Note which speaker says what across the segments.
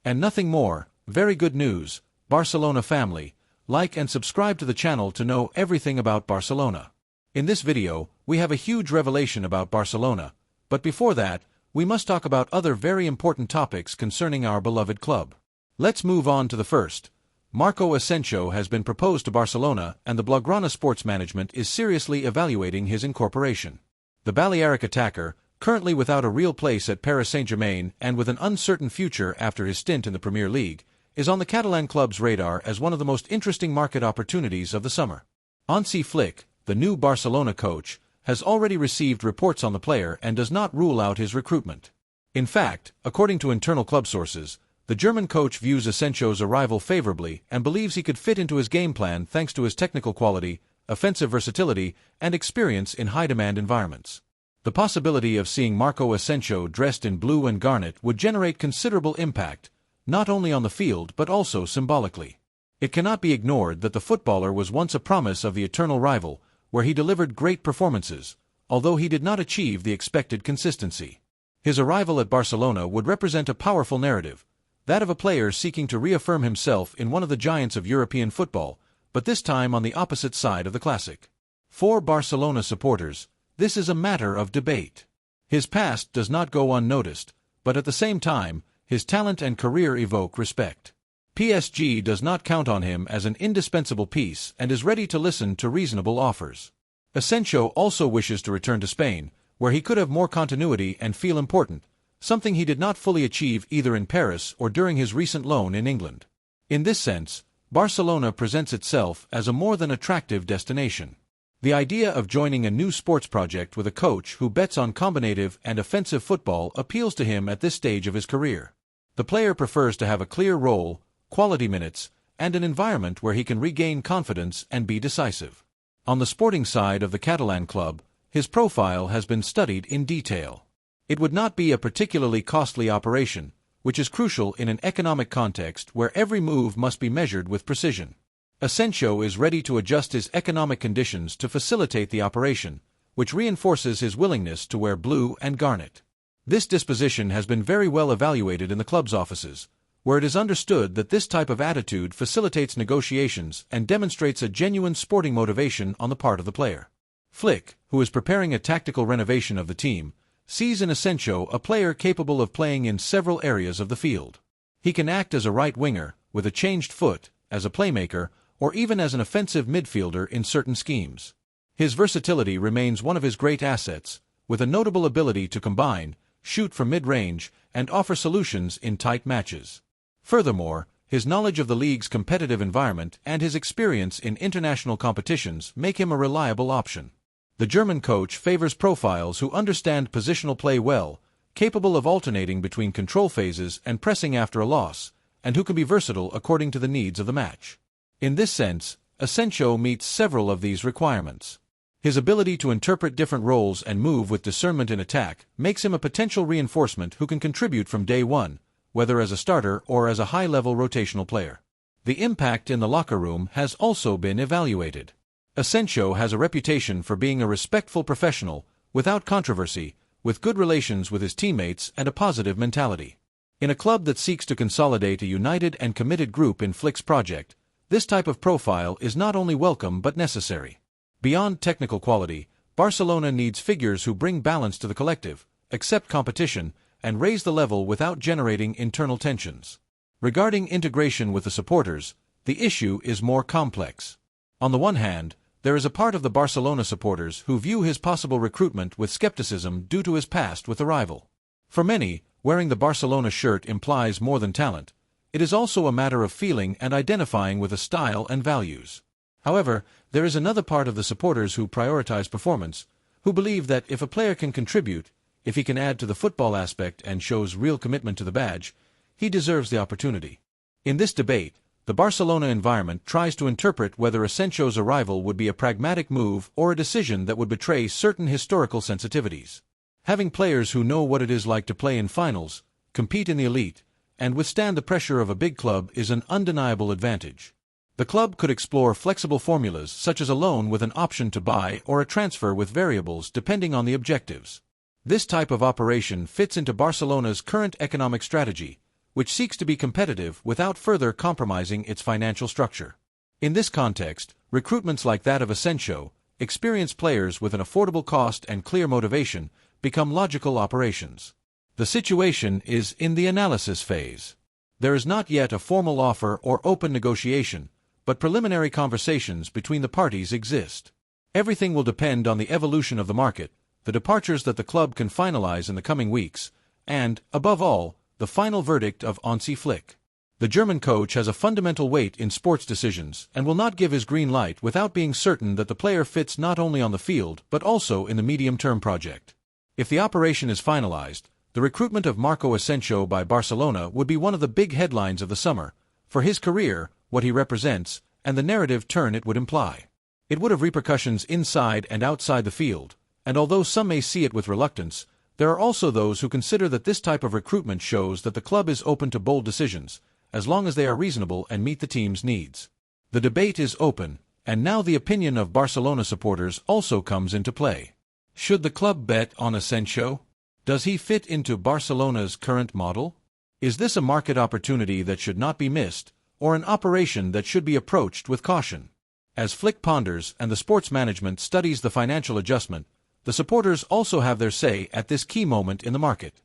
Speaker 1: And nothing more. Very good news, Barcelona family. Like and subscribe to the channel to know everything about Barcelona. In this video, we have a huge revelation about Barcelona, but before that, we must talk about other very important topics concerning our beloved club. Let's move on to the first. Marco Asensio has been proposed to Barcelona, and the Blaugrana sports management is seriously evaluating his incorporation. The Balearic attacker, currently without a real place at Paris Saint-Germain and with an uncertain future after his stint in the Premier League, is on the Catalan club's radar as one of the most interesting market opportunities of the summer. Hansi Flick, the new Barcelona coach, has already received reports on the player and does not rule out his recruitment. In fact, according to internal club sources, the German coach views Asensio's arrival favorably and believes he could fit into his game plan thanks to his technical quality, offensive versatility, and experience in high-demand environments. The possibility of seeing Marco Asensio dressed in blue and garnet would generate considerable impact, not only on the field but also symbolically. It cannot be ignored that the footballer was once a promise of the eternal rival, where he delivered great performances, although he did not achieve the expected consistency. His arrival at Barcelona would represent a powerful narrative, that of a player seeking to reaffirm himself in one of the giants of European football, but this time on the opposite side of the classic. For Barcelona supporters, this is a matter of debate. His past does not go unnoticed, but at the same time, his talent and career evoke respect. PSG does not count on him as an indispensable piece and is ready to listen to reasonable offers. Asensio also wishes to return to Spain, where he could have more continuity and feel important, something he did not fully achieve either in Paris or during his recent loan in England. In this sense, Barcelona presents itself as a more than attractive destination. The idea of joining a new sports project with a coach who bets on combinative and offensive football appeals to him at this stage of his career. The player prefers to have a clear role, quality minutes, and an environment where he can regain confidence and be decisive. On the sporting side of the Catalan club, his profile has been studied in detail. It would not be a particularly costly operation, which is crucial in an economic context where every move must be measured with precision. Asensio is ready to adjust his economic conditions to facilitate the operation, which reinforces his willingness to wear blue and garnet. This disposition has been very well evaluated in the club's offices, where it is understood that this type of attitude facilitates negotiations and demonstrates a genuine sporting motivation on the part of the player. Flick, who is preparing a tactical renovation of the team, sees in Asensio a player capable of playing in several areas of the field. He can act as a right winger, with a changed foot, as a playmaker, or even as an offensive midfielder in certain schemes. His versatility remains one of his great assets, with a notable ability to combine, shoot from mid-range, and offer solutions in tight matches. Furthermore, his knowledge of the league's competitive environment and his experience in international competitions make him a reliable option. The German coach favors profiles who understand positional play well, capable of alternating between control phases and pressing after a loss, and who can be versatile according to the needs of the match. In this sense, Asensio meets several of these requirements. His ability to interpret different roles and move with discernment in attack makes him a potential reinforcement who can contribute from day one, whether as a starter or as a high-level rotational player. The impact in the locker room has also been evaluated. Asensio has a reputation for being a respectful professional, without controversy, with good relations with his teammates and a positive mentality. In a club that seeks to consolidate a united and committed group in Flick's project, this type of profile is not only welcome but necessary. Beyond technical quality, Barcelona needs figures who bring balance to the collective, accept competition, and raise the level without generating internal tensions. Regarding integration with the supporters, the issue is more complex. On the one hand, there is a part of the Barcelona supporters who view his possible recruitment with skepticism due to his past with the rival. For many, wearing the Barcelona shirt implies more than talent. It is also a matter of feeling and identifying with a style and values. However, there is another part of the supporters who prioritize performance, who believe that if a player can contribute, if he can add to the football aspect and shows real commitment to the badge, he deserves the opportunity. In this debate, the Barcelona environment tries to interpret whether Asensio's arrival would be a pragmatic move or a decision that would betray certain historical sensitivities. Having players who know what it is like to play in finals, compete in the elite, and withstand the pressure of a big club is an undeniable advantage. The club could explore flexible formulas such as a loan with an option to buy or a transfer with variables depending on the objectives. This type of operation fits into Barcelona's current economic strategy, which seeks to be competitive without further compromising its financial structure. In this context, recruitments like that of Asensio, experienced players with an affordable cost and clear motivation, become logical operations. The situation is in the analysis phase. There is not yet a formal offer or open negotiation, but preliminary conversations between the parties exist. Everything will depend on the evolution of the market, the departures that the club can finalize in the coming weeks, and, above all, the final verdict of Hansi Flick. The German coach has a fundamental weight in sports decisions and will not give his green light without being certain that the player fits not only on the field but also in the medium-term project. If the operation is finalized, the recruitment of Marco Asensio by Barcelona would be one of the big headlines of the summer, for his career, what he represents, and the narrative turn it would imply. It would have repercussions inside and outside the field, and although some may see it with reluctance, there are also those who consider that this type of recruitment shows that the club is open to bold decisions, as long as they are reasonable and meet the team's needs. The debate is open, and now the opinion of Barcelona supporters also comes into play. Should the club bet on Asensio? Does he fit into Barcelona's current model? Is this a market opportunity that should not be missed, or an operation that should be approached with caution? As Flick ponders and the sports management studies the financial adjustment, the supporters also have their say at this key moment in the market.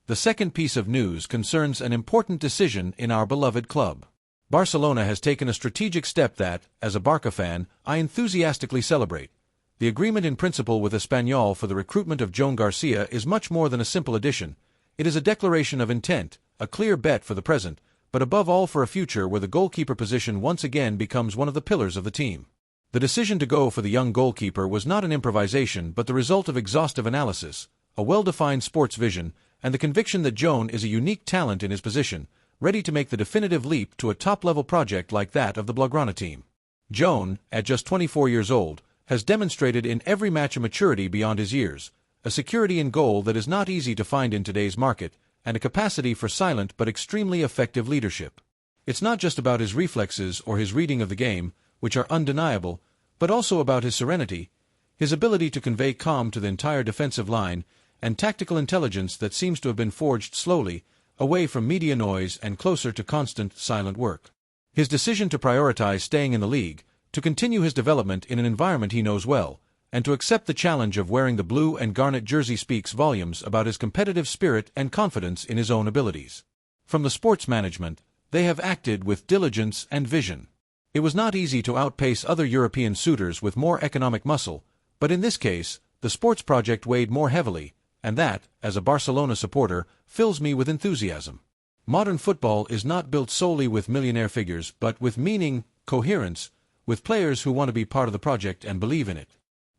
Speaker 1: The second piece of news concerns an important decision in our beloved club. Barcelona has taken a strategic step that, as a Barca fan, I enthusiastically celebrate. The agreement in principle with Espanyol for the recruitment of Joan Garcia is much more than a simple addition. It is a declaration of intent, a clear bet for the present, but above all for a future where the goalkeeper position once again becomes one of the pillars of the team. The decision to go for the young goalkeeper was not an improvisation but the result of exhaustive analysis, a well-defined sports vision, and the conviction that Joan is a unique talent in his position, ready to make the definitive leap to a top-level project like that of the Blaugrana team. Joan, at just 24 years old, has demonstrated in every match a maturity beyond his years, a security in goal that is not easy to find in today's market, and a capacity for silent but extremely effective leadership. It's not just about his reflexes or his reading of the game, which are undeniable, but also about his serenity, his ability to convey calm to the entire defensive line, and tactical intelligence that seems to have been forged slowly, away from media noise and closer to constant, silent work. His decision to prioritize staying in the league, to continue his development in an environment he knows well, and to accept the challenge of wearing the blue and garnet jersey speaks volumes about his competitive spirit and confidence in his own abilities. From the sports management, they have acted with diligence and vision. It was not easy to outpace other European suitors with more economic muscle, but in this case, the sports project weighed more heavily, and that, as a Barcelona supporter, fills me with enthusiasm. Modern football is not built solely with millionaire figures, but with meaning, coherence, with players who want to be part of the project and believe in it.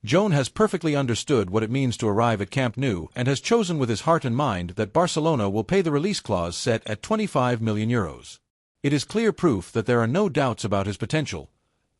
Speaker 1: Joan has perfectly understood what it means to arrive at Camp Nou and has chosen with his heart and mind that Barcelona will pay the release clause set at €25 million. It is clear proof that there are no doubts about his potential.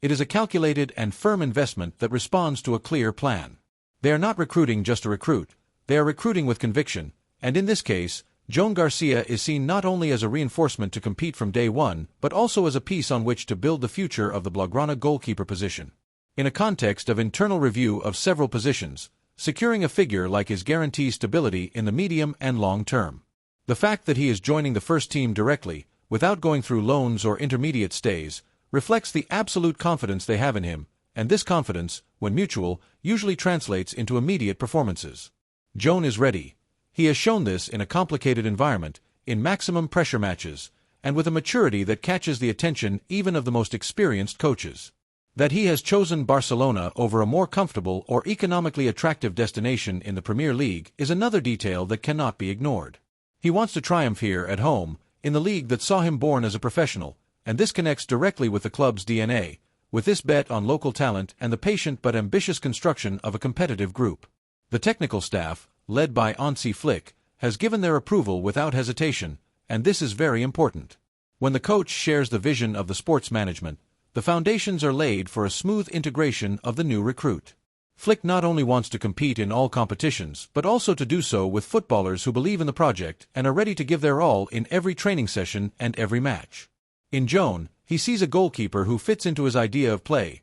Speaker 1: It is a calculated and firm investment that responds to a clear plan. They are not recruiting just to recruit, they are recruiting with conviction, and in this case, Joan Garcia is seen not only as a reinforcement to compete from day one, but also as a piece on which to build the future of the Blaugrana goalkeeper position. In a context of internal review of several positions, securing a figure like his guarantees stability in the medium and long term. The fact that he is joining the first team directly, without going through loans or intermediate stays, reflects the absolute confidence they have in him, and this confidence, when mutual, usually translates into immediate performances. Joan is ready. He has shown this in a complicated environment, in maximum pressure matches, and with a maturity that catches the attention even of the most experienced coaches. That he has chosen Barcelona over a more comfortable or economically attractive destination in the Premier League is another detail that cannot be ignored. He wants to triumph here at home, in the league that saw him born as a professional, and this connects directly with the club's DNA, with this bet on local talent and the patient but ambitious construction of a competitive group. The technical staff, led by Hansi Flick, has given their approval without hesitation, and this is very important. When the coach shares the vision of the sports management, the foundations are laid for a smooth integration of the new recruit. Flick not only wants to compete in all competitions, but also to do so with footballers who believe in the project and are ready to give their all in every training session and every match. In Joan, he sees a goalkeeper who fits into his idea of play: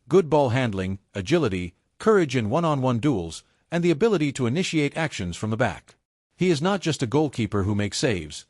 Speaker 1: good ball handling, agility, courage in one-on-one duels, and the ability to initiate actions from the back. He is not just a goalkeeper who makes saves.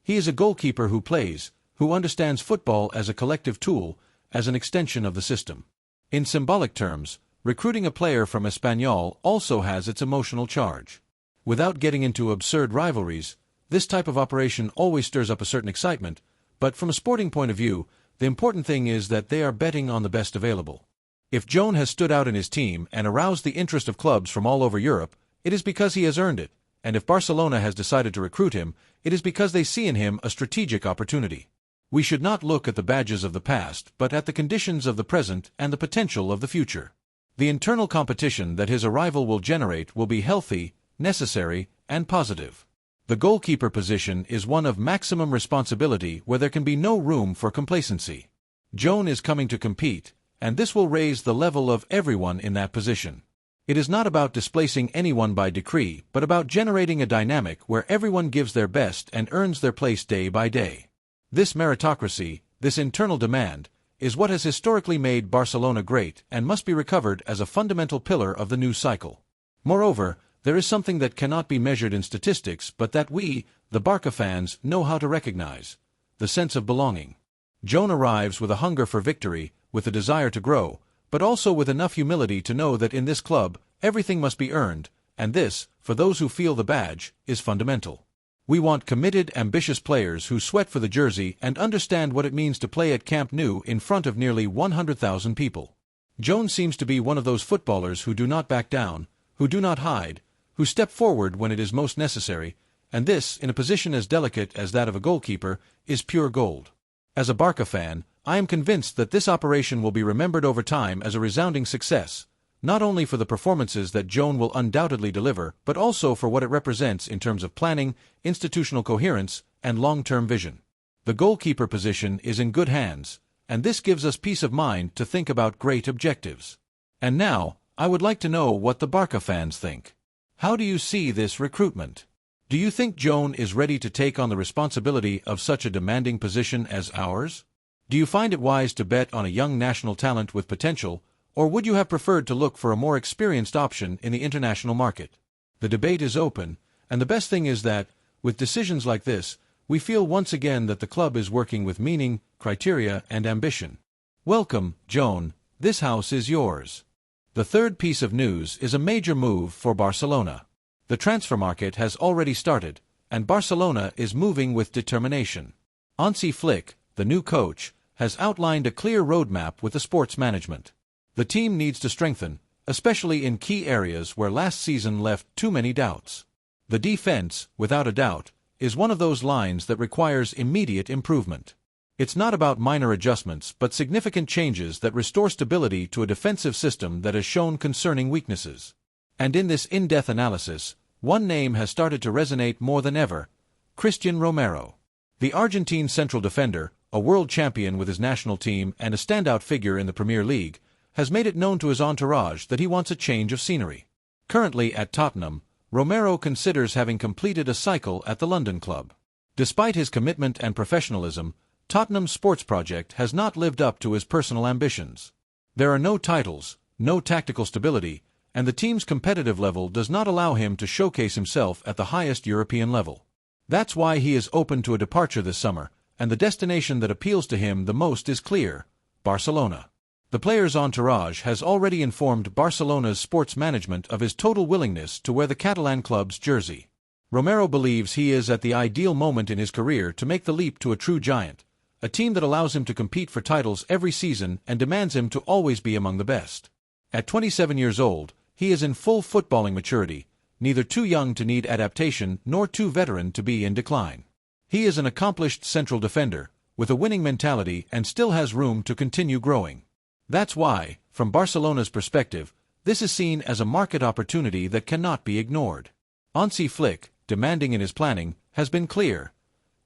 Speaker 1: He is a goalkeeper who plays, who understands football as a collective tool, as an extension of the system. In symbolic terms, recruiting a player from Espanyol also has its emotional charge. Without getting into absurd rivalries, this type of operation always stirs up a certain excitement, but from a sporting point of view, the important thing is that they are betting on the best available. If Joan has stood out in his team and aroused the interest of clubs from all over Europe, it is because he has earned it, and if Barcelona has decided to recruit him, it is because they see in him a strategic opportunity. We should not look at the badges of the past, but at the conditions of the present and the potential of the future. The internal competition that his arrival will generate will be healthy, necessary, and positive. The goalkeeper position is one of maximum responsibility where there can be no room for complacency. Joan is coming to compete, and this will raise the level of everyone in that position. It is not about displacing anyone by decree, but about generating a dynamic where everyone gives their best and earns their place day by day. This meritocracy, this internal demand, is what has historically made Barcelona great and must be recovered as a fundamental pillar of the new cycle. Moreover, there is something that cannot be measured in statistics but that we, the Barça fans, know how to recognize: the sense of belonging. Joan arrives with a hunger for victory, with a desire to grow, but also with enough humility to know that in this club, everything must be earned, and this, for those who feel the badge, is fundamental. We want committed, ambitious players who sweat for the jersey and understand what it means to play at Camp Nou in front of nearly 100,000 people. Joan seems to be one of those footballers who do not back down, who do not hide, who step forward when it is most necessary, and this, in a position as delicate as that of a goalkeeper, is pure gold. As a Barça fan, I am convinced that this operation will be remembered over time as a resounding success, not only for the performances that Joan will undoubtedly deliver, but also for what it represents in terms of planning, institutional coherence, and long-term vision. The goalkeeper position is in good hands, and this gives us peace of mind to think about great objectives. And now, I would like to know what the Barça fans think. How do you see this recruitment? Do you think Joan is ready to take on the responsibility of such a demanding position as ours? Do you find it wise to bet on a young national talent with potential, or would you have preferred to look for a more experienced option in the international market? The debate is open, and the best thing is that, with decisions like this, we feel once again that the club is working with meaning, criteria, and ambition. Welcome, Joan. This house is yours. The third piece of news is a major move for Barcelona. The transfer market has already started, and Barcelona is moving with determination. Hansi Flick, the new coach, has outlined a clear roadmap with the sports management. The team needs to strengthen, especially in key areas where last season left too many doubts. The defense, without a doubt, is one of those lines that requires immediate improvement. It's not about minor adjustments but significant changes that restore stability to a defensive system that has shown concerning weaknesses. And in this in-depth analysis, one name has started to resonate more than ever: Christian Romero. The Argentine central defender, a world champion with his national team and a standout figure in the Premier League, has made it known to his entourage that he wants a change of scenery. Currently at Tottenham, Romero considers having completed a cycle at the London club. Despite his commitment and professionalism, Tottenham's sports project has not lived up to his personal ambitions. There are no titles, no tactical stability, and the team's competitive level does not allow him to showcase himself at the highest European level. That's why he is open to a departure this summer, and the destination that appeals to him the most is clear: Barcelona. The player's entourage has already informed Barcelona's sports management of his total willingness to wear the Catalan club's jersey. Romero believes he is at the ideal moment in his career to make the leap to a true giant, a team that allows him to compete for titles every season and demands him to always be among the best. At 27 years old, he is in full footballing maturity, neither too young to need adaptation nor too veteran to be in decline. He is an accomplished central defender, with a winning mentality, and still has room to continue growing. That's why, from Barcelona's perspective, this is seen as a market opportunity that cannot be ignored. Hansi Flick, demanding in his planning, has been clear.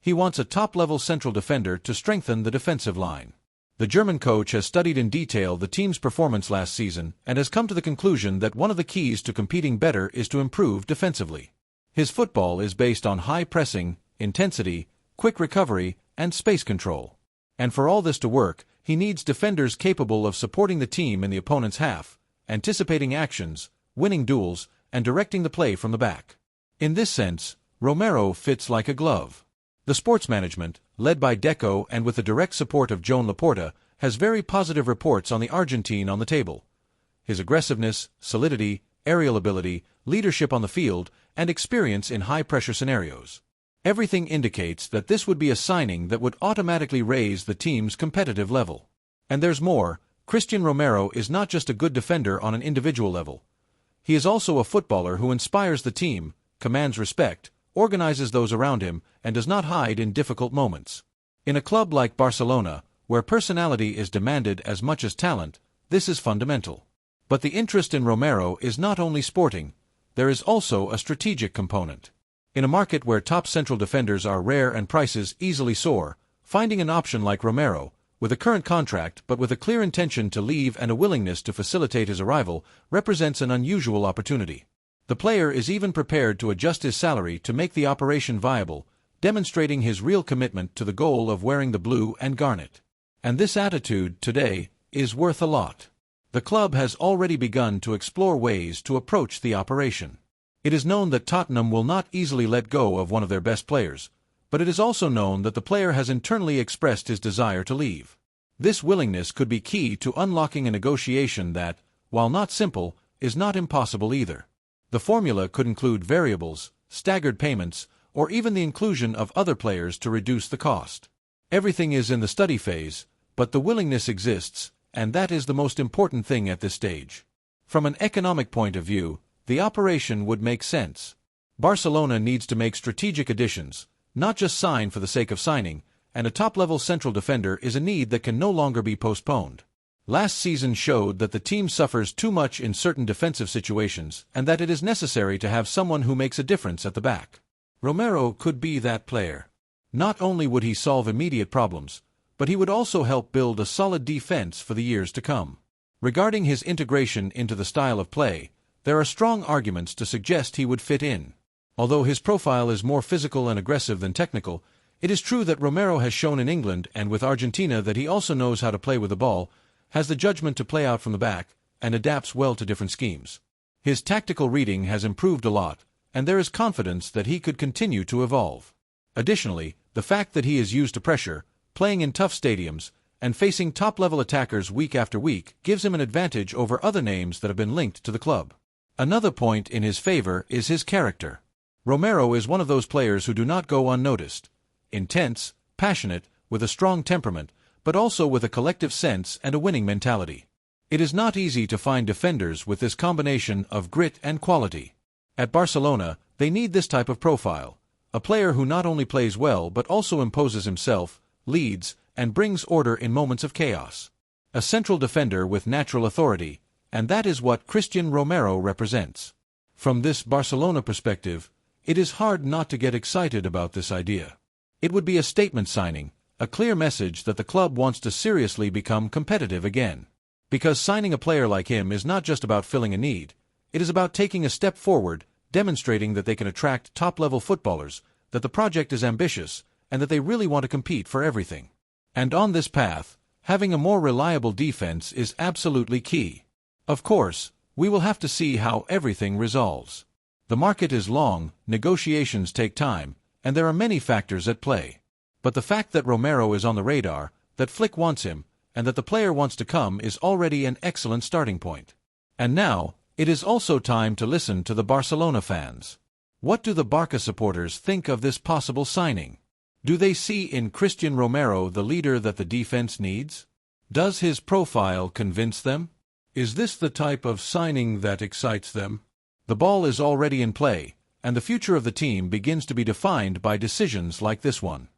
Speaker 1: He wants a top-level central defender to strengthen the defensive line. The German coach has studied in detail the team's performance last season and has come to the conclusion that one of the keys to competing better is to improve defensively. His football is based on high pressing, intensity, quick recovery, and space control. And for all this to work, he needs defenders capable of supporting the team in the opponent's half, anticipating actions, winning duels, and directing the play from the back. In this sense, Romero fits like a glove. The sports management, led by Deco and with the direct support of Joan Laporta, has very positive reports on the Argentine on the table. His aggressiveness, solidity, aerial ability, leadership on the field, and experience in high-pressure scenarios. Everything indicates that this would be a signing that would automatically raise the team's competitive level. And there's more. Christian Romero is not just a good defender on an individual level. He is also a footballer who inspires the team, commands respect, organizes those around him, and does not hide in difficult moments. In a club like Barcelona, where personality is demanded as much as talent, this is fundamental. But the interest in Romero is not only sporting, there is also a strategic component. In a market where top central defenders are rare and prices easily soar, finding an option like Romero, with a current contract but with a clear intention to leave and a willingness to facilitate his arrival, represents an unusual opportunity. The player is even prepared to adjust his salary to make the operation viable, demonstrating his real commitment to the goal of wearing the blue and garnet. And this attitude, today, is worth a lot. The club has already begun to explore ways to approach the operation. It is known that Tottenham will not easily let go of one of their best players, but it is also known that the player has internally expressed his desire to leave. This willingness could be key to unlocking a negotiation that, while not simple, is not impossible either. The formula could include variables, staggered payments, or even the inclusion of other players to reduce the cost. Everything is in the study phase, but the willingness exists, and that is the most important thing at this stage. From an economic point of view, the operation would make sense. Barcelona needs to make strategic additions, not just sign for the sake of signing, and a top-level central defender is a need that can no longer be postponed. Last season showed that the team suffers too much in certain defensive situations and that it is necessary to have someone who makes a difference at the back. Romero could be that player. Not only would he solve immediate problems, but he would also help build a solid defense for the years to come. Regarding his integration into the style of play, there are strong arguments to suggest he would fit in. Although his profile is more physical and aggressive than technical, it is true that Romero has shown in England and with Argentina that he also knows how to play with the ball, has the judgment to play out from the back, and adapts well to different schemes. His tactical reading has improved a lot, and there is confidence that he could continue to evolve. Additionally, the fact that he is used to pressure, playing in tough stadiums, and facing top-level attackers week after week gives him an advantage over other names that have been linked to the club. Another point in his favor is his character. Romero is one of those players who do not go unnoticed. Intense, passionate, with a strong temperament, but also with a collective sense and a winning mentality. It is not easy to find defenders with this combination of grit and quality. At Barcelona, they need this type of profile, a player who not only plays well but also imposes himself, leads, and brings order in moments of chaos. A central defender with natural authority, and that is what Christian Romero represents. From this Barcelona perspective, it is hard not to get excited about this idea. It would be a statement signing, a clear message that the club wants to seriously become competitive again. Because signing a player like him is not just about filling a need, it is about taking a step forward, demonstrating that they can attract top-level footballers, that the project is ambitious, and that they really want to compete for everything. And on this path, having a more reliable defense is absolutely key. Of course, we will have to see how everything resolves. The market is long, negotiations take time, and there are many factors at play. But the fact that Romero is on the radar, that Flick wants him, and that the player wants to come is already an excellent starting point. And now, it is also time to listen to the Barcelona fans. What do the Barca supporters think of this possible signing? Do they see in Christian Romero the leader that the defense needs? Does his profile convince them? Is this the type of signing that excites them? The ball is already in play, and the future of the team begins to be defined by decisions like this one.